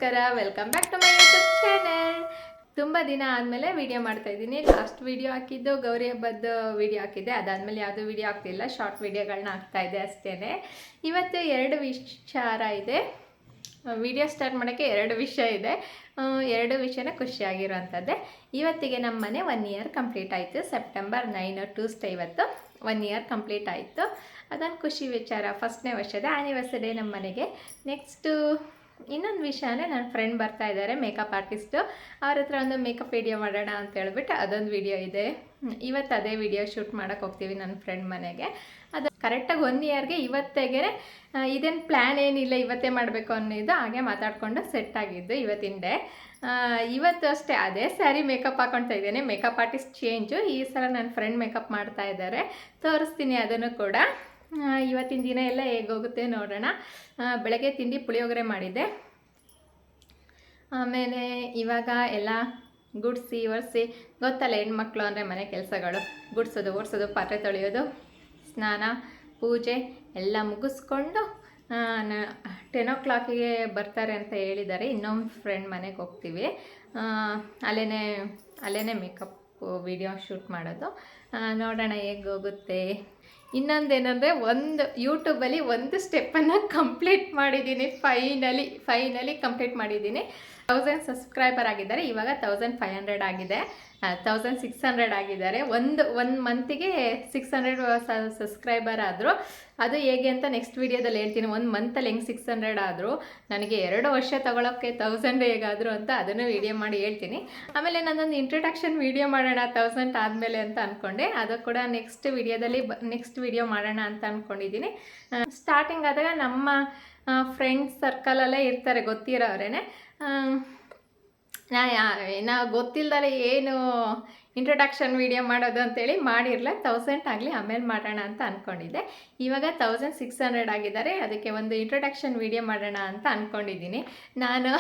ನಮಸ್ಕಾರ, welcome back to my YouTube channel. ತುಂಬ ದಿನ ಆದಮೇಲೆ ವಿಡಿಯೋ ಮಾಡ್ತಾ ಇದ್ದೀನಿ. ಲಾಸ್ಟ್ ವಿಡಿಯೋ ಹಾಕಿದ್ದು ಗೌರಿ ಹಬ್ಬದ ವಿಡಿಯೋ ಹಾಕಿದ್ದೆ, ಅದಾದಮೇಲೆ ಯಾವುದೂ ವಿಡಿಯೋ ಆಗ್ತಿಲ್ಲ, ಶಾರ್ಟ್ ವಿಡಿಯೋಗಳನ್ನ ಹಾಕ್ತಾ ಇದೆ ಅಷ್ಟೇ. ಇವತ್ತು 2 ವಿಚಾರ ಇದೆ. ವಿಡಿಯೋ ಸ್ಟಾರ್ಟ್ ಮಾಡೋಕ್ಕೆ 2 ವಿಷಯ ಇದೆ. 2 ವಿಷಯನ ಖುಷಿಯಾಗಿರೋವಂಥದ್ದೇ. ಇವತ್ತಿಗೆ ನಮ್ಮ ಮನೆ 1 ಇಯರ್ ಕಂಪ್ಲೀಟ್ ಆಯಿತು. ಸೆಪ್ಟೆಂಬರ್ 9 ಟ್ಯೂಸ್ಡೇ ಇವತ್ತು 1 ಇಯರ್ ಕಂಪ್ಲೀಟ್ ಆಯಿತು. ಅದೊಂದು ಖುಷಿ ವಿಚಾರ. ಫಸ್ಟ್ನೇ ವರ್ಷದ ಆ್ಯನಿವರ್ಸರಿ ನಮ್ಮ ಮನೆಗೆ. ನೆಕ್ಸ್ಟು ಇನ್ನೊಂದು ವಿಷಯನೇ, ನನ್ನ ಫ್ರೆಂಡ್ ಬರ್ತಾ ಇದ್ದಾರೆ, ಮೇಕಪ್ ಆರ್ಟಿಸ್ಟು. ಅವ್ರ ಹತ್ರ ಒಂದು ಮೇಕಪ್ ವಿಡಿಯೋ ಮಾಡೋಣ ಅಂತ ಹೇಳ್ಬಿಟ್ಟು ಅದೊಂದು ವಿಡಿಯೋ ಇದೆ. ಇವತ್ತು ಅದೇ ವಿಡಿಯೋ ಶೂಟ್ ಮಾಡೋಕ್ಕೆ ಹೋಗ್ತೀವಿ ನನ್ನ ಫ್ರೆಂಡ್ ಮನೆಗೆ. ಅದು ಕರೆಕ್ಟಾಗಿ 1 ಇಯರ್ಗೆ ಇವತ್ತಿಗೆ ಇದೇನು ಪ್ಲ್ಯಾನ್ ಏನಿಲ್ಲ, ಇವತ್ತೇ ಮಾಡಬೇಕು ಅನ್ನೋದು ಹಾಗೆ ಮಾತಾಡಿಕೊಂಡು ಸೆಟ್ ಆಗಿದ್ದು ಇವತ್ತಿನ ಡೇ. ಇವತ್ತು ಅಷ್ಟೇ ಅದೇ ಸ್ಯಾರಿ ಮೇಕಪ್ ಹಾಕೊಳ್ತಾ ಇದ್ದೇನೆ. Makeup artist change. ಈ ಸಲ ನನ್ನ ಫ್ರೆಂಡ್ ಮೇಕಪ್ ಮಾಡ್ತಾ ಇದ್ದಾರೆ, ತೋರಿಸ್ತೀನಿ ಅದನ್ನು ಕೂಡ. ಇವತ್ತಿನ ದಿನ ಎಲ್ಲ ಹೇಗೋಗುತ್ತೆ ನೋಡೋಣ. ಬೆಳಗ್ಗೆ ತಿಂಡಿ ಪುಳಿಯೋಗರೆ ಮಾಡಿದ್ದೆ. ಆಮೇಲೆ ಇವಾಗ ಎಲ್ಲ ಗುಡಿಸಿ ಒರೆಸಿ, ಗೊತ್ತಲ್ಲ ಹೆಣ್ಮಕ್ಳು ಅಂದರೆ ಮನೆ ಕೆಲಸಗಳು, ಗುಡಿಸೋದು ಒರೆಸೋದು, ಪಾತ್ರೆ ತೊಳೆಯೋದು, ಸ್ನಾನ, ಪೂಜೆ ಎಲ್ಲ ಮುಗಿಸ್ಕೊಂಡು 10 o'clock ಬರ್ತಾರೆ ಅಂತ ಹೇಳಿದ್ದಾರೆ. ಇನ್ನೊಂದು ಫ್ರೆಂಡ್ ಮನೆಗೆ ಹೋಗ್ತೀವಿ. ಅಲ್ಲೇ ಮೇಕಪ್ ವಿಡಿಯೋ ಶೂಟ್ ಮಾಡೋದು. ನೋಡೋಣ ಹೇಗೆ ಹೋಗುತ್ತೆ. ಇನ್ನೊಂದೇನೆಂದರೆ, ಯೂಟ್ಯೂಬಲ್ಲಿ ಒಂದು ಸ್ಟೆಪ್ಪನ್ನು ಕಂಪ್ಲೀಟ್ ಮಾಡಿದ್ದೀನಿ. ಫೈನಲಿ ಕಂಪ್ಲೀಟ್ ಮಾಡಿದ್ದೀನಿ. 1000 ಸಬ್ಸ್ಕ್ರೈಬರ್ ಆಗಿದ್ದಾರೆ. ಇವಾಗ 1500 ಆಗಿದೆ, 1600 ಆಗಿದ್ದಾರೆ. ಒಂದು ಮಂತಿಗೆ 600 ಸಬ್ಸ್ಕ್ರೈಬರ್ ಆದರು. ಅದು ಹೇಗೆ ಅಂತ ನೆಕ್ಸ್ಟ್ ವೀಡಿಯೋದಲ್ಲಿ ಹೇಳ್ತೀನಿ. 1 ಮಂತಲ್ಲಿ ಹೆಂಗೆ 600 ಆದರು, ನನಗೆ 2 ವರ್ಷ ತಗೊಳ್ಳೋಕ್ಕೆ 1000 ಹೇಗಾದರು ಅಂತ ಅದನ್ನು ವೀಡಿಯೋ ಮಾಡಿ ಹೇಳ್ತೀನಿ. ಆಮೇಲೆ ನಾನೊಂದು ಇಂಟ್ರೊಡಕ್ಷನ್ ವೀಡಿಯೋ ಮಾಡೋಣ 1000 ಆದಮೇಲೆ ಅಂತ ಅಂದ್ಕೊಂಡೆ. ಅದು ಕೂಡ ನೆಕ್ಸ್ಟ್ ವೀಡಿಯೋ ಮಾಡೋಣ ಅಂತ ಅಂದ್ಕೊಂಡಿದ್ದೀನಿ. ಸ್ಟಾರ್ಟಿಂಗ್ ಆದಾಗ ನಮ್ಮ ಫ್ರೆಂಡ್ಸ್ ಸರ್ಕಲಲ್ಲೇ ಇರ್ತಾರೆ, ಗೊತ್ತಿರೋರೇ. ನಾವು ಗೊತ್ತಿಲ್ಲದೆ ಏನು ಇಂಟ್ರೊಡಕ್ಷನ್ ವೀಡಿಯೋ ಮಾಡೋದು ಅಂತೇಳಿ ಮಾಡಿರಲ್ಲ. 1000 ಆಗಲಿ ಆಮೇಲೆ ಮಾಡೋಣ ಅಂತ ಅಂದ್ಕೊಂಡಿದ್ದೆ. ಇವಾಗ 1600 ಆಗಿದ್ದಾರೆ. ಅದಕ್ಕೆ ಒಂದು ಇಂಟ್ರೊಡಕ್ಷನ್ ವೀಡಿಯೋ ಮಾಡೋಣ ಅಂತ ಅಂದ್ಕೊಂಡಿದ್ದೀನಿ. ನಾನು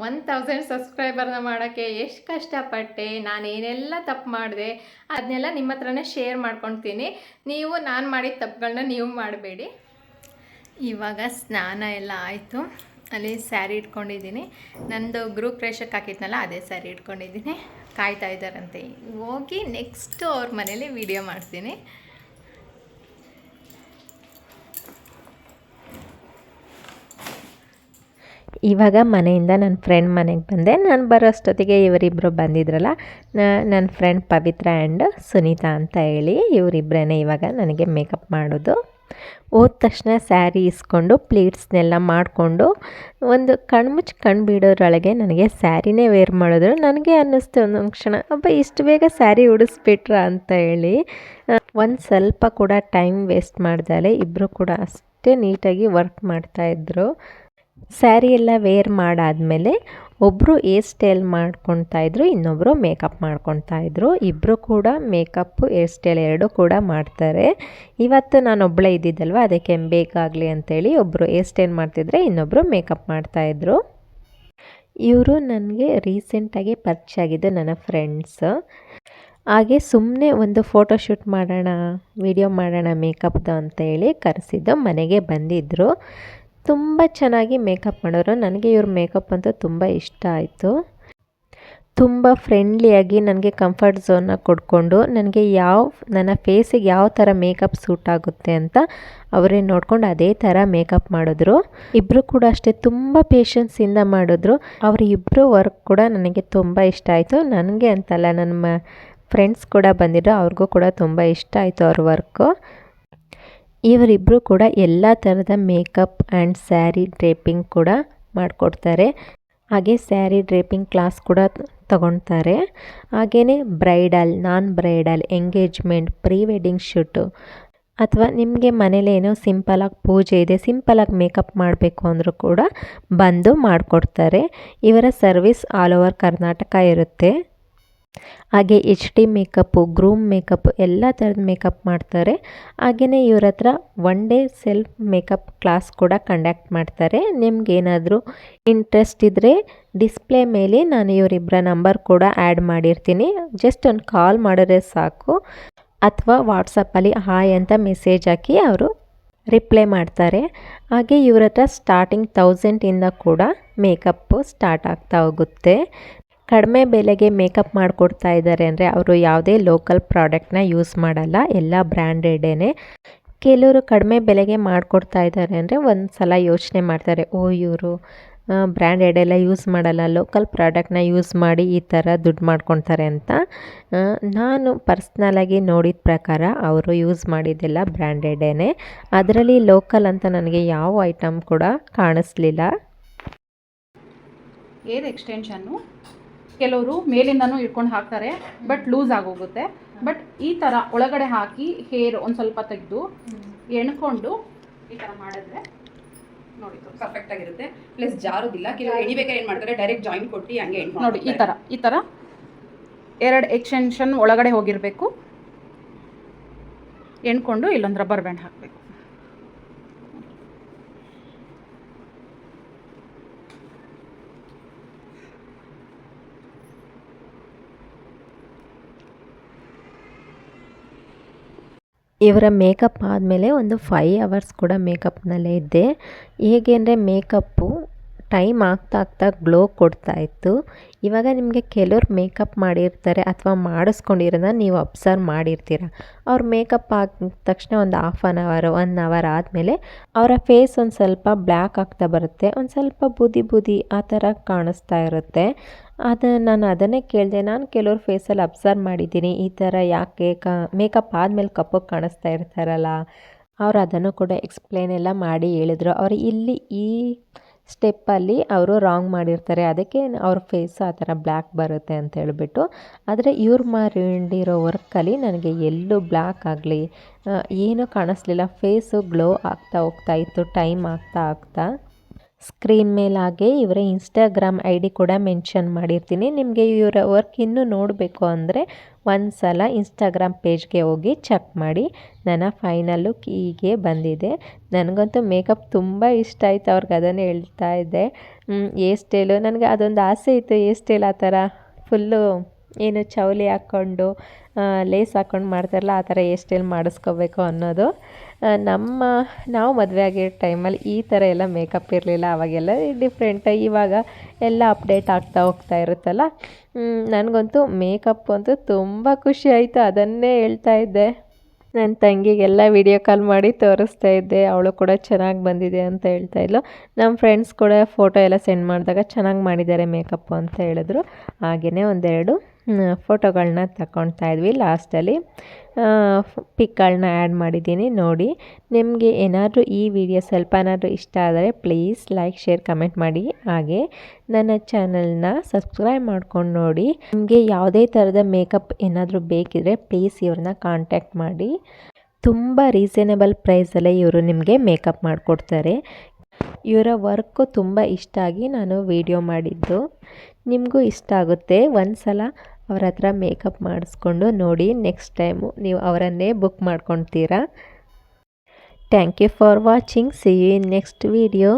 1000 ಸಬ್ಸ್ಕ್ರೈಬರ್ನ ಮಾಡೋಕ್ಕೆ ಎಷ್ಟು ಕಷ್ಟಪಟ್ಟೆ, ನಾನು ಏನೆಲ್ಲ ತಪ್ಪು ಮಾಡಿದೆ ಅದನ್ನೆಲ್ಲ ನಿಮ್ಮ ಹತ್ರನೇ ಶೇರ್ ಮಾಡ್ಕೊಳ್ತೀನಿ. ನೀವು ನಾನು ಮಾಡಿದ ತಪ್ಪುಗಳನ್ನ ನೀವು ಮಾಡಬೇಡಿ. ಇವಾಗ ಸ್ನಾನ ಎಲ್ಲ ಆಯಿತು. ಅಲ್ಲಿ ಸ್ಯಾರಿ ಇಟ್ಕೊಂಡಿದ್ದೀನಿ. ನಂದು ಗ್ರೂಪ್ ರೇಷಕ್ಕೆ ಹಾಕಿದ್ನಲ್ಲ, ಅದೇ ಸ್ಯಾರಿ ಇಟ್ಕೊಂಡಿದ್ದೀನಿ. ಕಾಯ್ತಾ ಇದ್ದಾರಂತೆ. ಹೋಗಿ ನೆಕ್ಸ್ಟು ಅವ್ರ ಮನೇಲಿ ವಿಡಿಯೋ ಮಾಡ್ತೀನಿ. ಇವಾಗ ಮನೆಯಿಂದ ನನ್ನ ಫ್ರೆಂಡ್ ಮನೆಗೆ ಬಂದೆ. ನಾನು ಬರೋ ಅಷ್ಟೊತ್ತಿಗೆ ಇವರಿಬ್ಬರು ಬಂದಿದ್ರಲ್ಲ, ನನ್ನ ಫ್ರೆಂಡ್ ಪವಿತ್ರ ಆ್ಯಂಡ್ ಸುನೀತಾ ಅಂತ ಹೇಳಿ, ಇವರಿಬ್ಬರೇ ಇವಾಗ ನನಗೆ ಮೇಕಪ್ ಮಾಡೋದು. ಹೋದ ತಕ್ಷಣ ಸ್ಯಾರಿ ಇಸ್ಕೊಂಡು ಪ್ಲೀಟ್ಸ್ನೆಲ್ಲ ಮಾಡಿಕೊಂಡು ಒಂದು ಕಣ್ಣು ಬಿಡೋದ್ರೊಳಗೆ ನನಗೆ ಸ್ಯಾರಿನೇ ವೇರ್ ಮಾಡಿದ್ರು. ನನಗೆ ಅನ್ನಿಸ್ತು ಒಂದೊಂದು ಕ್ಷಣ, ಇಷ್ಟು ಬೇಗ ಸ್ಯಾರಿ ಉಡಿಸ್ಬಿಟ್ರ ಅಂತ ಹೇಳಿ. ಒಂದು ಸ್ವಲ್ಪ ಕೂಡ ಟೈಮ್ ವೇಸ್ಟ್ ಮಾಡ್ದಲೆ ಇಬ್ಬರು ಕೂಡ ಅಷ್ಟೇ ನೀಟಾಗಿ ವರ್ಕ್ ಮಾಡ್ತಾಯಿದ್ರು. ಸ್ಯಾರಿ ಎಲ್ಲ ವೇರ್ ಮಾಡಾದಮೇಲೆ ಒಬ್ಬರು ಹೇರ್ ಸ್ಟೈಲ್ ಮಾಡ್ಕೊತಾಯಿದ್ರು, ಇನ್ನೊಬ್ಬರು ಮೇಕಪ್ ಮಾಡ್ಕೊತಾಯಿದ್ರು. ಇಬ್ಬರು ಕೂಡ ಮೇಕಪ್ಪು ಹೇರ್ ಸ್ಟೈಲ್ 2 ಕೂಡ ಮಾಡ್ತಾರೆ. ಇವತ್ತು ನಾನು ಒಬ್ಬಳೇ ಇದ್ದಿದ್ದಲ್ವ, ಅದಕ್ಕೆ ಬೇಕಾಗಲಿ ಅಂತೇಳಿ ಒಬ್ಬರು ಹೇರ್ ಸ್ಟೈಲ್ ಮಾಡ್ತಿದ್ರೆ, ಇನ್ನೊಬ್ಬರು ಮೇಕಪ್ ಮಾಡ್ತಾಯಿದ್ರು. ಇವರು ನನಗೆ ರೀಸೆಂಟಾಗಿ ಪರಿಚಯ ಆಗಿದ್ದು ನನ್ನ ಫ್ರೆಂಡ್ಸ್. ಹಾಗೆ ಸುಮ್ಮನೆ ಒಂದು ಫೋಟೋ ಶೂಟ್ ಮಾಡೋಣ, ವಿಡಿಯೋ ಮಾಡೋಣ ಮೇಕಪ್ದು ಅಂತೇಳಿ ಕರೆಸಿದ್ದು. ಮನೆಗೆ ಬಂದಿದ್ದರು. ತುಂಬ ಚೆನ್ನಾಗಿ ಮೇಕಪ್ ಮಾಡೋರು. ನನಗೆ ಇವ್ರ ಮೇಕಪ್ ಅಂತೂ ತುಂಬ ಇಷ್ಟ ಆಯಿತು. ತುಂಬ ಫ್ರೆಂಡ್ಲಿಯಾಗಿ ನನಗೆ ಕಂಫರ್ಟ್ ಝೋನ್ನ ಕೊಡ್ಕೊಂಡು, ನನಗೆ ನನ್ನ ಫೇಸಿಗೆ ಯಾವ ಥರ ಮೇಕಪ್ ಸೂಟ್ ಆಗುತ್ತೆ ಅಂತ ಅವರೇ ನೋಡ್ಕೊಂಡು ಅದೇ ಥರ ಮೇಕಪ್ ಮಾಡಿದ್ರು. ಇಬ್ಬರು ಕೂಡ ಅಷ್ಟೇ ತುಂಬ ಪೇಷನ್ಸಿಂದ ಮಾಡಿದ್ರು. ಇಬ್ಬರು ವರ್ಕ್ ಕೂಡ ನನಗೆ ತುಂಬ ಇಷ್ಟ ಆಯಿತು. ನನಗೆ ಅಂತಲ್ಲ, ನನ್ನ ಫ್ರೆಂಡ್ಸ್ ಕೂಡ ಬಂದಿದ್ರು, ಅವ್ರಿಗೂ ಕೂಡ ತುಂಬ ಇಷ್ಟ ಆಯಿತು ಅವ್ರ ವರ್ಕು. ಇವರಿಬ್ಬರು ಕೂಡ ಎಲ್ಲ ಥರದ ಮೇಕಪ್ ಆ್ಯಂಡ್ ಸ್ಯಾರಿ ಡ್ರೇಪಿಂಗ್ ಕೂಡ ಮಾಡಿಕೊಡ್ತಾರೆ. ಹಾಗೆ ಸ್ಯಾರಿ ಡ್ರೇಪಿಂಗ್ ಕ್ಲಾಸ್ ಕೂಡ ತಗೊಳ್ತಾರೆ. ಹಾಗೆಯೇ bridal, non bridal, engagement, pre wedding shoot, ಅಥವಾ ನಿಮಗೆ ಮನೇಲಿ ಏನೋ ಸಿಂಪಲಾಗಿ ಪೂಜೆ ಇದೆ, ಸಿಂಪಲಾಗಿ ಮೇಕಪ್ ಮಾಡಬೇಕು ಅಂದರೂ ಕೂಡ ಬಂದು ಮಾಡಿಕೊಡ್ತಾರೆ. ಇವರ ಸರ್ವಿಸ್ ಆಲ್ ಓವರ್ ಕರ್ನಾಟಕ ಇರುತ್ತೆ. ಹಾಗೆ HD ಮೇಕಪ್ಪು, ಗ್ರೂಮ್ ಮೇಕಪ್ ಎಲ್ಲ ಥರದ ಮೇಕಪ್ ಮಾಡ್ತಾರೆ. ಹಾಗೆಯೇ ಇವ್ರ ಹತ್ರ 1 ಡೇ ಸೆಲ್ಫ್ ಮೇಕಪ್ ಕ್ಲಾಸ್ ಕೂಡ ಕಂಡಕ್ಟ್ ಮಾಡ್ತಾರೆ. ನಿಮ್ಗೇನಾದರೂ ಇಂಟ್ರೆಸ್ಟ್ ಇದ್ದರೆ ಡಿಸ್ಪ್ಲೇ ಮೇಲೆ ನಾನು ಇವರಿಬ್ಬರ ನಂಬರ್ ಕೂಡ ಆ್ಯಡ್ ಮಾಡಿರ್ತೀನಿ. ಜಸ್ಟ್ ಒಂದು ಕಾಲ್ ಮಾಡಿದ್ರೆ ಸಾಕು, ಅಥವಾ ವಾಟ್ಸಪ್ಪಲ್ಲಿ ಹಾಯ್ ಅಂತ ಮೆಸೇಜ್ ಹಾಕಿ ಅವರು ರಿಪ್ಲೈ ಮಾಡ್ತಾರೆ. ಹಾಗೆ ಇವ್ರ ಹತ್ರ ಸ್ಟಾರ್ಟಿಂಗ್ 1000ಇಂದ ಕೂಡ ಮೇಕಪ್ಪು ಸ್ಟಾರ್ಟ್ ಆಗ್ತಾ ಹೋಗುತ್ತೆ. ಕಡಿಮೆ ಬೆಲೆಗೆ ಮೇಕಪ್ ಮಾಡಿಕೊಡ್ತಾ ಇದ್ದಾರೆ ಅಂದರೆ ಅವರು ಯಾವುದೇ ಲೋಕಲ್ ಪ್ರಾಡಕ್ಟ್ನ ಯೂಸ್ ಮಾಡಲ್ಲ, ಎಲ್ಲ ಬ್ರ್ಯಾಂಡೆಡೇ. ಕೆಲವರು ಕಡಿಮೆ ಬೆಲೆಗೆ ಮಾಡಿಕೊಡ್ತಾ ಇದ್ದಾರೆ ಅಂದರೆ ಒಂದು ಸಲ ಯೋಚನೆ ಮಾಡ್ತಾರೆ, ಓ ಇವರು ಬ್ರ್ಯಾಂಡೆಡೆಲ್ಲ ಯೂಸ್ ಮಾಡಲ್ಲ, ಲೋಕಲ್ ಪ್ರಾಡಕ್ಟ್ನ ಯೂಸ್ ಮಾಡಿ ಈ ಥರ ದುಡ್ಡು ಮಾಡ್ಕೊತಾರೆ ಅಂತ. ನಾನು ಪರ್ಸ್ನಲಾಗಿ ನೋಡಿದ ಪ್ರಕಾರ ಅವರು ಯೂಸ್ ಮಾಡಿದ್ದೆಲ್ಲ ಬ್ರ್ಯಾಂಡೆಡೇ. ಅದರಲ್ಲಿ ಲೋಕಲ್ ಅಂತ ನನಗೆ ಯಾವ ಐಟಮ್ ಕೂಡ ಕಾಣಿಸ್ಲಿಲ್ಲ. ಏರ್ ಎಕ್ಸ್ಟೆನ್ಷನ್ನು ಕೆಲವರು ಮೇಲಿಂದನೂ ಇಟ್ಕೊಂಡು ಹಾಕ್ತಾರೆ, ಬಟ್ ಲೂಸ್ ಆಗೋಗುತ್ತೆ. ಬಟ್ ಈ ಥರ ಒಳಗಡೆ ಹಾಕಿ ಹೇರ್ ಒಂದು ಸ್ವಲ್ಪ ತೆಗೆದು ಎಣ್ಕೊಂಡು ಈ ಥರ ಮಾಡಿದ್ರೆ ನೋಡಿ ಪರ್ಫೆಕ್ಟ್ ಆಗಿರುತ್ತೆ. ಪ್ಲಸ್ ಜಾರೋದಿಲ್ಲ. ಕೆಲವು ಎಣಿಬೇಕಾದ್ರೆ ಏನು ಮಾಡ್ತಾರೆ, ಡೈರೆಕ್ಟ್ ಜಾಯಿಂಟ್ ಕೊಟ್ಟು ಹಂಗೆ ಎಣ್ಕೊಂಡು ನೋಡಿ ಈ ಥರ 2 ಎಕ್ಸ್ಟೆನ್ಷನ್ ಒಳಗಡೆ ಹೋಗಿರಬೇಕು. ಎಣ್ಕೊಂಡು ಇಲ್ಲೊಂದು ರಬ್ಬರ್ ಬ್ಯಾಂಡ್ ಹಾಕಬೇಕು. ಇವರ ಮೇಕಪ್ ಆದಮೇಲೆ ಒಂದು 5 ಅವರ್ಸ್ ಕೂಡ ಮೇಕಪ್ನಲ್ಲೇ ಇದ್ದೆ. ಹೇಗೆ ಅಂದರೆ ಮೇಕಪ್ಪು ಟೈಮ್ ಆಗ್ತಾ ಗ್ಲೋ ಕೊಡ್ತಾ ಇತ್ತು. ಇವಾಗ ನಿಮಗೆ ಕೆಲವ್ರು ಮೇಕಪ್ ಮಾಡಿರ್ತಾರೆ ಅಥವಾ ಮಾಡಿಸ್ಕೊಂಡಿರೋದನ್ನ ನೀವು ಅಬ್ಸರ್ವ್ ಮಾಡಿರ್ತೀರ. ಅವ್ರ ಮೇಕಪ್ ಆಗಿದ ತಕ್ಷಣ ಒಂದು 1/2 ಅವರ್ 1 ಅವರ್ ಆದಮೇಲೆ ಅವರ ಫೇಸ್ ಒಂದು ಸ್ವಲ್ಪ ಬ್ಲ್ಯಾಕ್ ಆಗ್ತಾ ಬರುತ್ತೆ, ಒಂದು ಸ್ವಲ್ಪ ಬೂದಿ ಆ ಥರ ಕಾಣಿಸ್ತಾ ಇರುತ್ತೆ. ನಾನು ಅದನ್ನೇ ಕೇಳಿದೆ. ನಾನು ಕೆಲವ್ರ ಫೇಸಲ್ಲಿ ಅಬ್ಸರ್ವ್ ಮಾಡಿದ್ದೀನಿ, ಈ ಥರ ಯಾಕೆ ಮೇಕಪ್ ಆದಮೇಲೆ ಕಪ್ಪಗೆ ಕಾಣಿಸ್ತಾ ಇರ್ತಾರಲ್ಲ. ಅವ್ರು ಅದನ್ನು ಕೂಡ ಎಕ್ಸ್ಪ್ಲೇನ್ ಎಲ್ಲ ಮಾಡಿ ಹೇಳಿದ್ರು. ಅವ್ರು ಇಲ್ಲಿ ಈ ಸ್ಟೆಪ್ಪಲ್ಲಿ ಅವರು ರಾಂಗ್ ಮಾಡಿರ್ತಾರೆ, ಅದಕ್ಕೆ ಅವ್ರ ಫೇಸ್ ಆ ಥರ ಬ್ಲ್ಯಾಕ್ ಬರುತ್ತೆ ಅಂತ ಹೇಳಿಬಿಟ್ಟು. ಆದರೆ ಇವ್ರು ಮಾಡಿರೋ ವರ್ಕಲ್ಲಿ ನನಗೆ ಎಲ್ಲೂ ಬ್ಲ್ಯಾಕ್ ಆಗಲಿ ಏನೂ ಕಾಣಿಸ್ಲಿಲ್ಲ. ಫೇಸು ಗ್ಲೋ ಆಗ್ತಾ ಹೋಗ್ತಾ ಇತ್ತು ಟೈಮ್ ಆಗ್ತಾ. ಸ್ಕ್ರೀನ್ ಮೇಲಾಗೆ ಇವರ ಇನ್ಸ್ಟಾಗ್ರಾಮ್ ID ಕೂಡ ಮೆನ್ಷನ್ ಮಾಡಿರ್ತೀನಿ. ನಿಮಗೆ ಇವರ ವರ್ಕ್ ಇನ್ನೂ ನೋಡಬೇಕು ಅಂದರೆ ಒಂದು ಸಲ ಇನ್ಸ್ಟಾಗ್ರಾಮ್ ಪೇಜ್ಗೆ ಹೋಗಿ ಚೆಕ್ ಮಾಡಿ. ನನ್ನ ಫೈನಲ್ ಲುಕ್ ಹೀಗೆ ಬಂದಿದೆ. ನನಗಂತೂ ಮೇಕಪ್ ತುಂಬ ಇಷ್ಟ ಆಯಿತು. ಅವ್ರಿಗೆ ಅದನ್ನೇ ಹೇಳ್ತಾ ಇದ್ದೆ. ಹೇರ್ ಸ್ಟೈಲು ನನಗೆ ಅದೊಂದು ಆಸೆ ಇತ್ತು, ಹೇರ್ ಸ್ಟೈಲ್ ಆ ಥರ ಫುಲ್ಲು ಏನು ಚೌಲಿ ಹಾಕ್ಕೊಂಡು ಲೇಸ್ ಹಾಕ್ಕೊಂಡು ಮಾಡ್ತಾರಲ್ಲ ಆ ಥರ ಹೇರ್ ಸ್ಟೈಲ್ ಮಾಡಿಸ್ಕೋಬೇಕು ಅನ್ನೋದು. ನಾವು ಮದುವೆ ಆಗಿರೋ ಟೈಮಲ್ಲಿ ಈ ಥರ ಎಲ್ಲ ಮೇಕಪ್ ಇರಲಿಲ್ಲ. ಅವಾಗೆಲ್ಲ ಡಿಫ್ರೆಂಟ್. ಇವಾಗ ಎಲ್ಲ ಅಪ್ಡೇಟ್ ಆಗ್ತಾ ಹೋಗ್ತಾ ಇರುತ್ತಲ್ಲ. ನನಗಂತೂ ಮೇಕಪ್ ಅಂತೂ ತುಂಬ ಖುಷಿ ಆಯಿತು. ಅದನ್ನೇ ಹೇಳ್ತಾ ಇದ್ದೆ. ನನ್ನ ತಂಗಿಗೆಲ್ಲ ವಿಡಿಯೋ ಕಾಲ್ ಮಾಡಿ ತೋರಿಸ್ತಾ ಇದ್ದೆ. ಅವಳು ಕೂಡ ಚೆನ್ನಾಗಿ ಬಂದಿದೆ ಅಂತ ಹೇಳ್ತಾ ಇದ್ಲು. ನಮ್ಮ ಫ್ರೆಂಡ್ಸ್ ಕೂಡ ಫೋಟೋ ಎಲ್ಲ ಸೆಂಡ್ ಮಾಡಿದಾಗ ಚೆನ್ನಾಗಿ ಮಾಡಿದ್ದಾರೆ ಮೇಕಪ್ಪು ಅಂತ ಹೇಳಿದ್ರು. ಹಾಗೆಯೇ ಒಂದೆರಡು ಫೋಟೋಗಳನ್ನ ತಗೊಳ್ತಾ ಇದ್ವಿ. ಲಾಸ್ಟಲ್ಲಿ ಪಿಕ್ಗಳನ್ನ ಆ್ಯಡ್ ಮಾಡಿದ್ದೀನಿ ನೋಡಿ. ನಿಮಗೆ ಏನಾದರೂ ಈ ವಿಡಿಯೋ ಸ್ವಲ್ಪನಾದರೂ ಇಷ್ಟ ಆದರೆ ಪ್ಲೀಸ್ ಲೈಕ್ ಶೇರ್ ಕಮೆಂಟ್ ಮಾಡಿ. ಹಾಗೆ ನನ್ನ ಚಾನಲ್ನ ಸಬ್ಸ್ಕ್ರೈಬ್ ಮಾಡ್ಕೊಂಡು ನೋಡಿ. ನಿಮಗೆ ಯಾವುದೇ ಥರದ ಮೇಕಪ್ ಏನಾದರೂ ಬೇಕಿದ್ರೆ ಪ್ಲೀಸ್ ಇವ್ರನ್ನ ಕಾಂಟ್ಯಾಕ್ಟ್ ಮಾಡಿ. ತುಂಬ ರೀಸನೇಬಲ್ ಪ್ರೈಸಲ್ಲೇ ಇವರು ನಿಮಗೆ ಮೇಕಪ್ ಮಾಡಿಕೊಡ್ತಾರೆ. ಇವರ ವರ್ಕು ತುಂಬ ಇಷ್ಟ ಆಗಿ ನಾನು ವಿಡಿಯೋ ಮಾಡಿದ್ದು. ನಿಮಗೂ ಇಷ್ಟ ಆಗುತ್ತೆ. ಒಂದು ಸಲ ಅವ್ರ ಹತ್ರ ಮೇಕಪ್ ಮಾಡಿಸ್ಕೊಂಡು ನೋಡಿ. ನೆಕ್ಸ್ಟ್ ಟೈಮು ನೀವು ಅವರನ್ನೇ ಬುಕ್ ಮಾಡ್ಕೊಳ್ತೀರಾ. Thank you for watching. See you in next video.